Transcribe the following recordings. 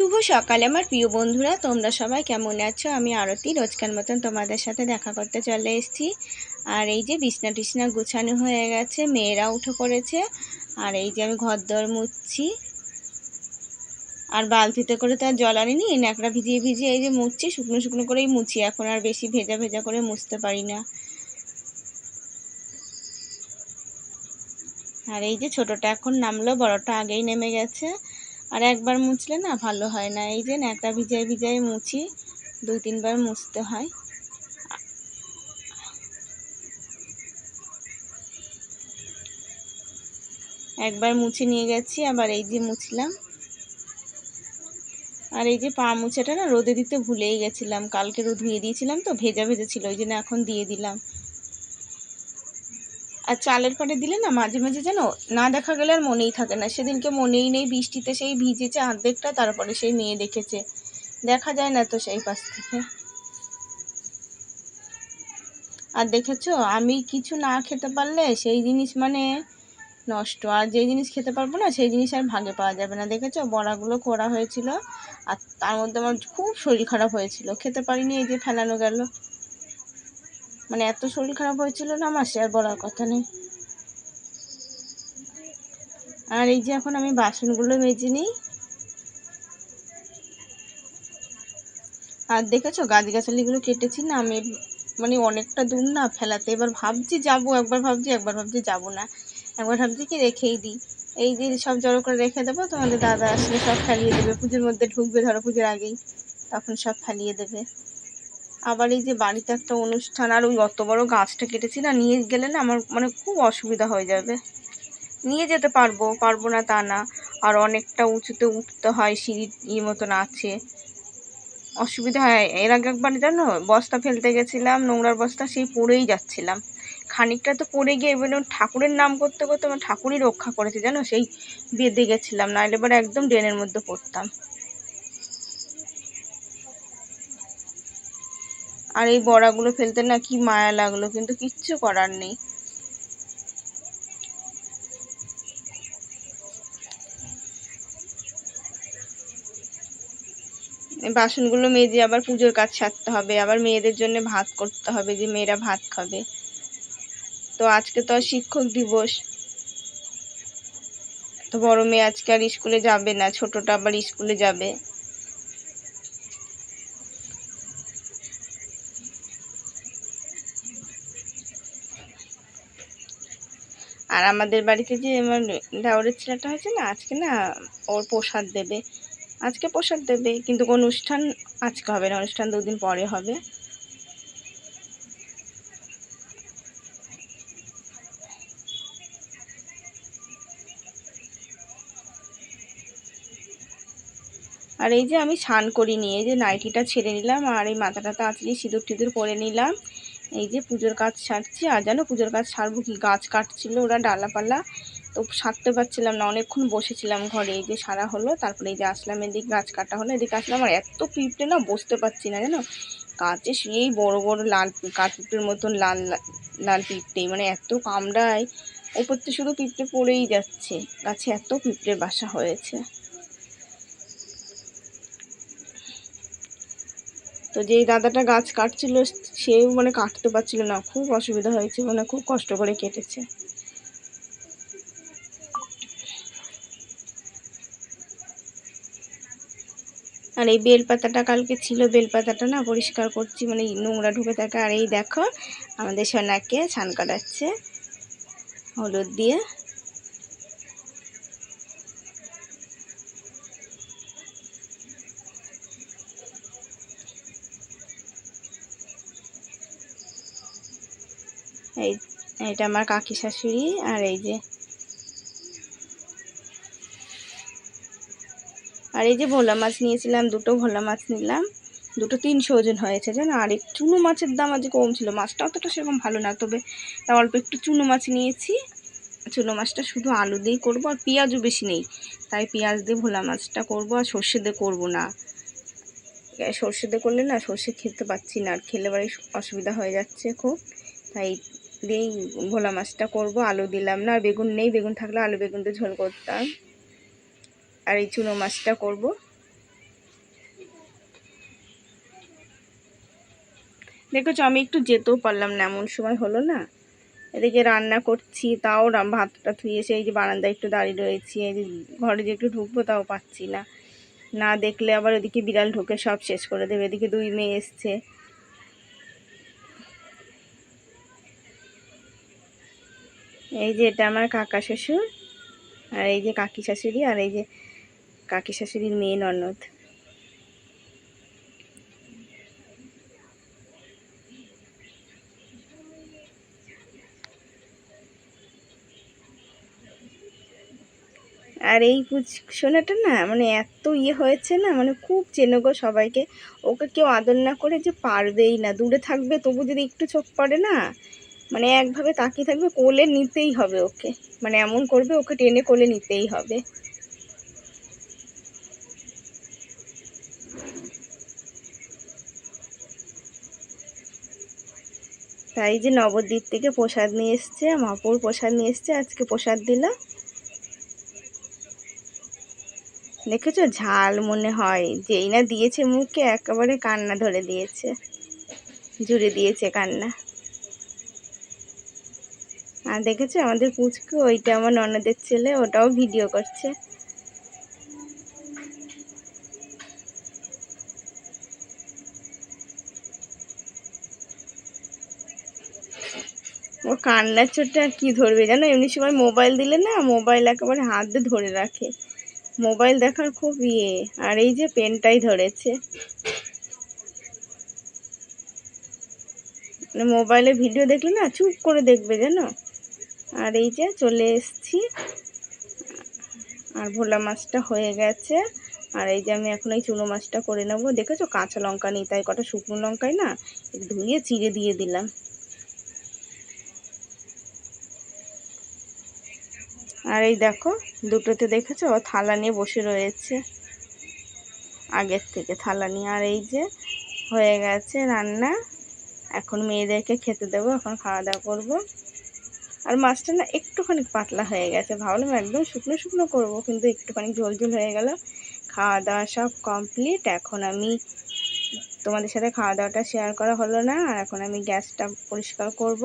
শুভ সকাল আমার প্রিয় বন্ধুরা, তোমরা সবাই কেমন আছো? আমি আরতি রোজকার মতন তোমাদের সাথে দেখা করতে চলে এসেছি। আর এই যে বিছনা টিছনা গুছানো হয়ে গেছে, মেয়েরা উঠে পড়েছে। আর এই যে আমি ঘরদোর মুছছি, আর বালতিতে করে তো আর জল আনিনি, ন্যাকড়া ভিজিয়ে ভিজিয়ে এই যে মুছছি, শুকনো শুকনো করেই মুছি, এখন আর বেশি ভেজা ভেজা করে মুছতে পারি না। আর এই যে ছোটটা এখন নামলো, বড়টা আগেই নেমে গেছে। আর একবার মুছলে না ভালো হয় না, এই যে ন্যাকড়া ভিজাই ভিজাই মুছি, 2-3 বার মুছতে হয়। একবার মুছে নিয়ে গেছি, আবার এই যে মুছলাম। আর এই যে পা মুছাটা না রোদে দিতে ভুলেই গেছিলাম, কালকে রোদ ধুয়ে দিয়েছিলাম তো ভেজা ভেজা ছিল, ওই জন্য এখন দিয়ে দিলাম। আর চালের পাটে দিলে না মাঝে মাঝে যেন না দেখা গেলে আর মনেই থাকে না। সেদিনকে মনেই নেই, বৃষ্টিতে সেই ভিজেছে অর্ধেকটা, তারপরে সেই মেয়ে দেখেছে, দেখা যায় না তো সেই পাশ থেকে। আর দেখেছো, আমি কিছু না খেতে পারলে সেই জিনিস মানে নষ্ট, আর যেই জিনিস খেতে পারবো না সেই জিনিস আর ভাগে পাওয়া যাবে না। দেখেছো, বড়াগুলো করা হয়েছিল, আর তার মধ্যে আমার খুব শরীর খারাপ হয়েছিল, খেতে পারিনি, এই যে ফেলানো গেল। মানে এত শরীর খারাপ হয়েছিল না আমার, সে আর বলার কথা নেই। আর এই যে এখন আমি বাসনগুলো মেজে নিই। আর দেখেছো গাছগাছালিগুলো কেটেছি না আমি, মানে অনেকটা দূর না ফেলাতে, এবার ভাবছি যাবো, একবার ভাবছি যাবো না, একবার ভাবছি কি রেখেই দিই। এই যে সব জড়ো করে রেখে দেবো, তোমাদের দাদা আসলে সব ফেলিয়ে দেবে, পুজোর মধ্যে ঢুকবে, ধরো পুজোর আগেই, তখন সব ফেলিয়ে দেবে। আবার এই যে বাড়িতে একটা অনুষ্ঠান, আর ওই অত বড় গাছটা কেটেছি না, নিয়ে গেলে না আমার মানে খুব অসুবিধা হয়ে যাবে। নিয়ে যেতে পারবো না তা না, আর অনেকটা উঁচুতে উঠতে হয়, সিঁড়ির মতন আছে, অসুবিধা হয়। এর আগে একবার জানো, বস্তা ফেলতে গেছিলাম, নোংরার বস্তা, সেই পড়েই যাচ্ছিলাম, খানিকটা তো পড়ে গিয়ে এবার ঠাকুরের নাম করতে করতে আমার ঠাকুরই রক্ষা করেছে জানো, সেই বেঁধে গেছিলাম, নাহলে এবার একদম ড্রেনের মধ্যে পড়তাম। আর এই বড়াগুলো ফেলতে না কি মায়া লাগলো, কিন্তু কিচ্ছু করার নেই। বাসনগুলো মেজে আবার পুজোর কাজ সারতে হবে, আবার মেয়েদের জন্য ভাত করতে হবে, যে মেয়েরা ভাত খাবে। তো আজকে তো আর শিক্ষক দিবস, তো বড় মেয়ে আজকে আর স্কুলে যাবে না, ছোটটা আবার স্কুলে যাবে। আর আমাদের বাড়িতে যে আমার দেওরের ছেলেটা হয়েছে না, আজকে না ওর প্রসাদ দেবে, আজকে প্রসাদ দেবে, কিন্তু অনুষ্ঠান আজকে হবে না, অনুষ্ঠান 2 দিন পরে হবে। আর এই যে আমি স্নান করিনি, এই যে নাইটিটা ছেড়ে নিলাম, আর এই মাথাটা আঁচড়িয়ে সিঁদুর টিঁদুর পরে নিলাম। এই যে পুজোর কাজ সারছি, আর জানো পুজোর কাজ সারবো কি, গাছ কাটছিল ওরা ডালাপালা, তো সারতে পারছিলাম না, অনেকক্ষণ বসেছিলাম ঘরে। এই যে সারা হলো, তারপরে এই যে আসলাম এদিকে, গাছ কাটা হলো, এদিকে আসলাম। আর এত পিঁপড়ে না, বসতে পারছি না জানো, গাছে সেই বড় বড় লাল কাঠপিঁপড়ের মতন লাল লাল পিঁপড়ে, মানে এত কামড়ায়, ওপর থেকে শুধু পিঁপড়ে পড়েই যাচ্ছে, গাছে এত পিঁপড়ের বাসা হয়েছে। তো যেই দাদাটা গাছ কাটছিল, সেও মানে কাটতে পারছিল না, খুব অসুবিধা হয়েছে, মানে খুব কষ্ট করে কেটেছে। আর এই বেলপাতাটা কালকে ছিল, বেলপাতাটা না পরিষ্কার করছি, মানে নোংরা ঢুকে থাকে। আর এই দেখো আমাদের সোনাকে ছান কাটাচ্ছে হলুদ দিয়ে। এই এইটা আমার কাকি শাশুড়ি। আর এই যে ভোলা মাছ নিয়েছিলাম, 2টো ভোলা মাছ নিলাম, 2টো 300 ওজন হয়েছে জানো। আর এই চুনো মাছের দাম আজ কম ছিল, মাছটা অতটা সেরকম ভালো না, তবে তা অল্প একটু চুনো মাছ নিয়েছি। চুনো মাছটা শুধু আলু দিয়েই করবো, আর পেঁয়াজও বেশি নেই, তাই পেঁয়াজ দিয়ে ভোলা মাছটা করবো, আর সর্ষে দিয়ে করবো না। সর্ষে দিয়ে করলে না সর্ষে খেতে পাচ্ছি না, আর খেলে বাড়ি অসুবিধা হয়ে যাচ্ছে খুব, তাই দিয়েই ভোলা মাছটা করবো। আলু দিলাম না, আর বেগুন নেই, বেগুন থাকলে আলু বেগুন দিয়ে ঝোল করতাম। আর এই চুনো মাছটা করবো। দেখেছো আমি একটু যেতেও পারলাম না, এমন সময় হলো না। এদিকে রান্না করছি, তাও ভাতটা ধুয়ে এসে এই যে বারান্দায় একটু দাঁড়িয়ে রয়েছি, এই যে ঘরে যে একটু ঢুকবো তাও পাচ্ছি না। না দেখলে আবার ওদিকে বিড়াল ঢুকে সব শেষ করে দেবে। এদিকে 2 মেয়ে এসছে। এই যে এটা আমার কাকা শ্বশুর, আর এই যে কাকি শাশুড়ি, আর এই যে কাকি শাশুড়ির মেয়ে ননদ। আর এই সোনাটা না মানে এত হয়েছে না, মানে খুব চেনো গো সবাইকে। ওকে কেউ আদর না করে যে পারবেই না, দূরে থাকবে তবু যদি একটু চোখ পড়ে না, মানে একভাবে তাকিয়ে থাকবে, কোলে নিতেই হবে ওকে। মানে এমন করবে, ওকে টেনে কোলে নিতেই হবে। তাই যে নবদ্বীপ থেকে প্রসাদ নিয়ে এসছে, মহাপুর প্রসাদ নিয়ে এসছে, আজকে প্রসাদ দিল। দেখেছো ঝাল মনে হয়, যেই না দিয়েছে মুখে একেবারে কান্না ধরে দিয়েছে, জুড়ে দিয়েছে কান্না। আর দেখেছো আমাদের পুচকু, ওইটা আমার ননদের ছেলে, ওটাও ভিডিও করছে। ও কান্নার চোটে আর কি ধরবে জানো, এমনি সময় মোবাইল দিলে না, মোবাইল একেবারে হাত দিয়ে ধরে রাখে, মোবাইল দেখার খুব আর এই যে পেনটাই ধরেছে, মানে মোবাইলে ভিডিও দেখলে না চুপ করে দেখবে জানো। আর এই যে চলে এসছি, আর ভোলা মাছটা হয়ে গেছে। আর এই যে আমি এখন এই চুনো মাছটা করে নেবো। দেখেছো কাঁচা লঙ্কা নেই, তাই কটা শুকনো লঙ্কায় না ধুয়ে চিড়ে দিয়ে দিলাম। আর এই দেখো দুটোতে দেখেছো থালা নিয়ে বসে রয়েছে, আগের থেকে থালা নিয়ে। আর এই যে হয়ে গেছে রান্না, এখন মেয়েদেরকে খেতে দেবো, এখন খাওয়া দাওয়া করবো। আর মাছটা না একটুখানি পাতলা হয়ে গেছে, ভাবলাম একদম শুকনো শুকনো করবো, কিন্তু একটুখানি ঝোল ঝোল হয়ে গেল। খাওয়া দাওয়া সব কমপ্লিট। এখন আমি তোমাদের সাথে খাওয়া দাওয়াটা শেয়ার করা হলো না, আর এখন আমি গ্যাসটা পরিষ্কার করব।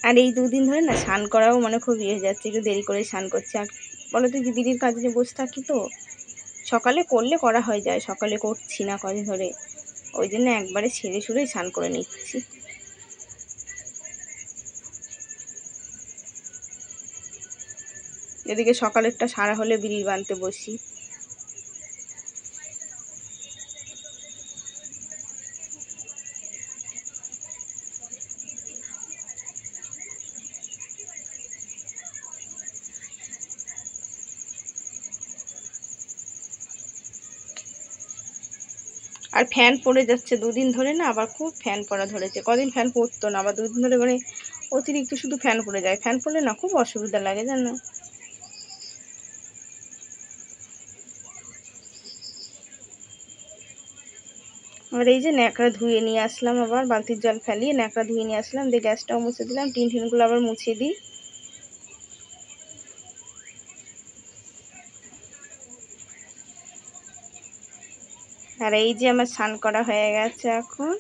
আর এই 2 দিন ধরে না স্নান করাও মানে খুব হয়ে যাচ্ছে, একটু দেরি করে স্নান করছি। আর বলো তো দিদির কাজে নিয়ে বসে থাকি, তো সকালে করলে করা হয়ে যায়, সকালে করছি না কদিন ধরে, ওই জন্য একবারে ছেড়ে ছুড়েই স্নান করে নিচ্ছি। এদিকে সকালেরটা সারা হলে বিড়ি বানতে বসি। আর ফ্যান পড়ে যাচ্ছে 2 দিন ধরে না, আবার খুব ফ্যান পড়া ধরেছে। কদিন ফ্যান পড়তো না, আবার 2 দিন ধরে মানে অতিরিক্ত শুধু ফ্যান পড়ে যায়। ফ্যান পড়লে না খুব অসুবিধা লাগে জানো। আর এই যে ন্যাকড়া ধুয়ে নিয়ে আসলাম, আবার বালতির জল ফেলিয়ে ন্যাকড়া ধুয়ে নিয়ে আসলাম, দিয়ে গ্যাসটাও মুছে দিলাম, টিন টিনগুলো আবার মুছে দিই। আর এই যে আমার স্নান করা হয়ে গেছে এখন।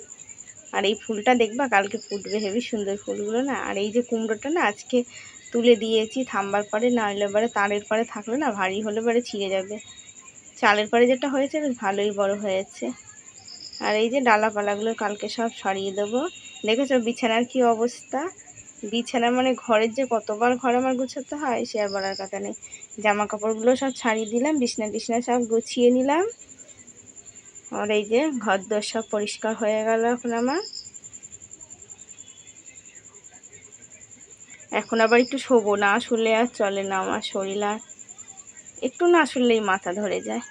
আর এই ফুলটা দেখবা কালকে ফুটবে, হেবি সুন্দর ফুলগুলো না। আর এই যে কুমড়োটা না আজকে তুলে দিয়েছি থাম্বার পরে, না হলে এবারে তারের পরে থাকলে না ভারী হলে এবারে ছিঁড়ে যাবে। চালের পরে যেটা হয়েছে বেশ ভালোই বড় হয়েছে। আর এই যে ডালাপালাগুলো কালকে সব সরিয়ে দেবো। দেখেছো বিছানার কি অবস্থা, বিছানা মানে ঘরের যে কতবার ঘর আমার গুছাতে হয় সে আর বলার কথা নেই। জামা কাপড়গুলো সব ছাড়িয়ে দিলাম, বিছনা টিছনা সব গুছিয়ে নিলাম। আর এই যে ঘর দোর সব পরিষ্কার হয়ে গেল এখন আমার। এখন আবার একটু শোবো, না শুলে আর চলে না, আমার শরীর আর একটু না শুনলেই মাথা ধরে যায়।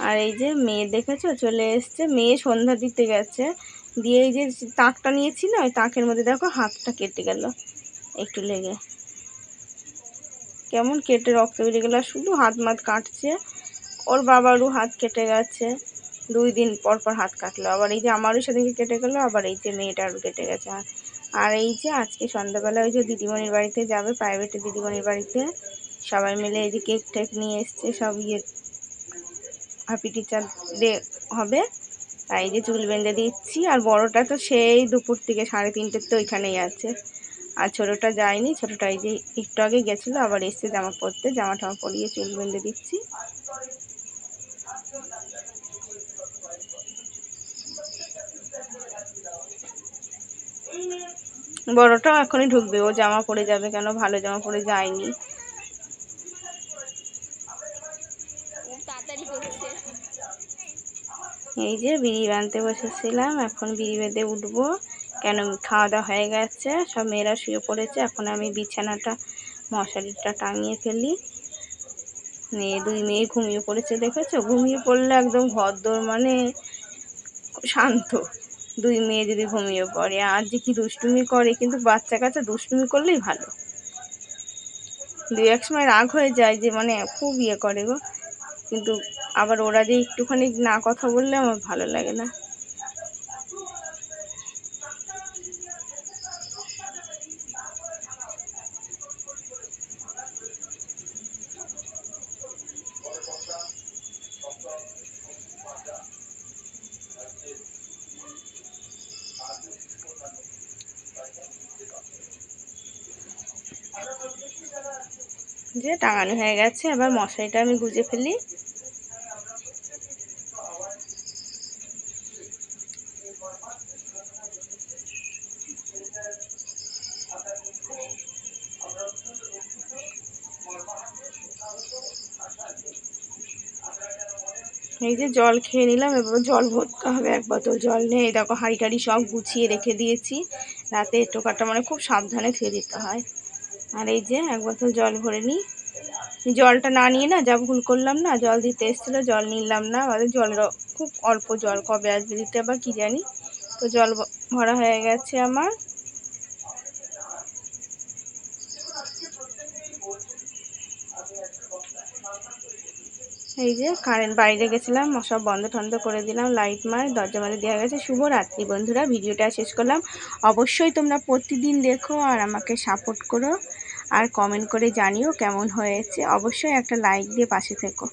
আর এই যে মেয়ে দেখেছো চলে এসছে, মেয়ে সন্ধ্যা দিতে গেছে, দিয়ে এই যে তাকটা নিয়েছি না, ওই তাকের মধ্যে দেখো হাতটা কেটে গেল একটু লেগে, কেমন কেটে রক্ত বেরিয়ে গেল, শুধু হাত মাত কাটছে। ওর বাবারও হাত কেটে গেছে, 2 দিন পর পর হাত কাটলো। আবার এই যে আমারও সেদিনকে কেটে গেলো, আবার এই যে মেয়েটারও কেটে গেছে হাত। আর এই যে আজকে সন্ধ্যাবেলা ওই যে দিদিমণির বাড়িতে যাবে, প্রাইভেটে দিদিমণির বাড়িতে, সবাই মিলে এই যে কেক টেক নিয়ে এসছে, সব হ্যাপি টিচার ডে হবে, তাই এই যে চুল বেঁধে দিচ্ছি। আর বড়টা তো সেই দুপুর থেকে 3:30 তো ওইখানেই আছে, আর ছোটোটা যায়নি। ছোটোটা এই যে একটু আগে গেছিলো, আবার এসছে জামা পরতে, জামা টামা পরিয়ে চুল বেঁধে দিচ্ছি। বড়টাও এখনই ঢুকবে, ও জামা পরে যাবে কেন, ভালো জামা পরে যায়নি। এই যে বিড়ি বাঁধতে বসেছিলাম, এখন বিড়ি বেঁধে উঠবো, কেন খাওয়া দাওয়া হয়ে গেছে, সব মেয়েরা শুয়ে পড়েছে। এখন আমি বিছানাটা মশারিটা টাঙিয়ে ফেলি। দুই মেয়ে ঘুমিয়ে পড়েছে, দেখেছো? ঘুমিয়ে পড়লে একদম ঘরদোর মানে শান্ত। দুই মেয়ে যদি ঘুমিয়ে পড়ে, আর যে কি দুষ্টুমি করে, কিন্তু বাচ্চা কাচ্চা দুষ্টুমি করলেই ভালো। দুই এক সময় রাগ হয়ে যায় যে মানে খুব ইয়ে করে গো, কিন্তু আবার ওরা যে একটুখানি না কথা বললে আমার ভালো লাগে না। যে টাঙানো হয়ে গেছে, এবার মশারিটা আমি গুজে ফেলি। এই যে জল খেয়ে নিলাম, এবার জল ভরতে হবে, 1 বোতল জল নেই। দেখো হাঁড়ি টাড়ি সব গুছিয়ে রেখে দিয়েছি, রাতে টোকাটা মানে খুব সাবধানে ধুয়ে দিতে হয়। আর এই যে 1 বোতল জল ভরে নিই। জলটা না নিয়ে না যা ভুল করলাম না, জল দিতে এসেছিলো, জল নিলাম না, জলের খুব অল্প জল, কবে আসবে দিতে আবার কি জানি। তো জল ভরা হয়ে গেছে আমার। এই যে কারেন্ট, বাইরে গেছিলাম, সব বন্ধ ঠন্ধ করে দিলাম, লাইট মার দরজা মাঝে দেওয়া গেছে। শুভরাত্রি বন্ধুরা, ভিডিওটা শেষ করলাম। অবশ্যই তোমরা প্রতিদিন দেখো আর আমাকে সাপোর্ট করো, আর কমেন্ট করে জানিও কেমন হয়েছে। অবশ্যই একটা লাইক দিয়ে পাশে থেকো।